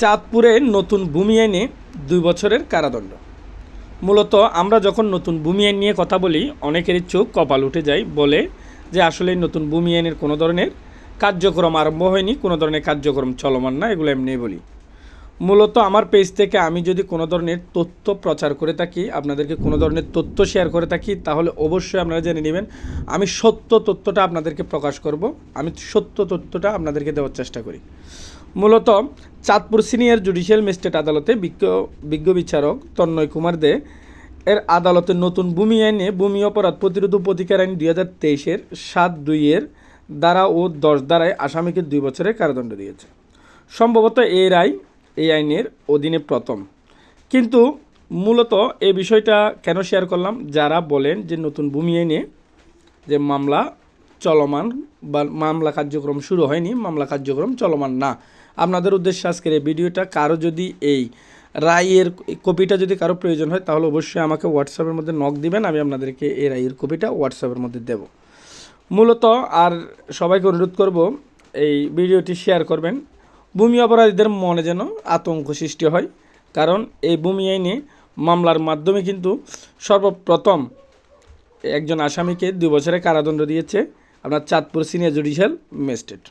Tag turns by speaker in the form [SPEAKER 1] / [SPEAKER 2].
[SPEAKER 1] চাঁদপুরে নতুন ভূমি আইনে 2 বছরের কারাদণ্ড। মূলত আমরা যখন নতুন ভূমি আইন নিয়ে কথা বলি অনেকেরই চোখ কপাল উঠে যায়, বলে যে আসলে নতুন ভূমি আইনের কোনো ধরনের কার্যক্রম আরম্ভ হয়নি, কোনো ধরনের কার্যক্রম চলমান না, এগুলো এমনি বলি। মূলত আমার পেজ থেকে আমি যদি কোনো ধরনের তথ্য প্রচার করে থাকি, আপনাদেরকে কোনো ধরনের তথ্য শেয়ার করে থাকি, তাহলে অবশ্যই আপনারা জেনে নেবেন আমি সত্য তথ্যটা আপনাদেরকে প্রকাশ করব, আমি সত্য তথ্যটা আপনাদেরকে দেওয়ার চেষ্টা করি। মূলত চাঁদপুর সিনিয়র জুডিশিয়াল ম্যাজিস্ট্রেট আদালতে বিজ্ঞ বিচারক তন্ময় কুমার দে এর আদালতে নতুন ভূমি আইনে ভূমি অপরাধ প্রতিরোধ প্রতিকার আইন 2023-এর 7(2) ধারা ও 10 ধারায় আসামিকে 2 বছরের কারাদণ্ড দিয়েছে। সম্ভবত এই রায় এই আইনের অধীনে প্রথম। কিন্তু মূলত এই বিষয়টা কেন শেয়ার করলাম, যারা বলেন যে নতুন ভূমি আইনে যে মামলা চলমান বা মামলা কার্যক্রম শুরু হয়নি, মামলা কার্যক্রম চলমান না, আপনাদের উদ্দেশ্যে আজকের এই ভিডিওটা। কারো যদি এই রায়ের কপিটা যদি কারো প্রয়োজন হয় তাহলে অবশ্যই আমাকে হোয়াটসঅ্যাপের মধ্যে নক দিবেন, আমি আপনাদেরকে এই রায়ের কপিটা হোয়াটসঅ্যাপের মধ্যে দেব। মূলত আর সবাইকে অনুরোধ করব এই ভিডিওটি শেয়ার করবেন, ভূমি অপরাধীদের মনে যেন আতঙ্ক সৃষ্টি হয়। কারণ এই ভূমি আইনে মামলার মাধ্যমে কিন্তু সর্বপ্রথম একজন আসামিকে 2 বছরের কারাদণ্ড দিয়েছে আপনার চাঁদপুর সিনিয়র জুডিশিয়াল ম্যাজিস্ট্রেট।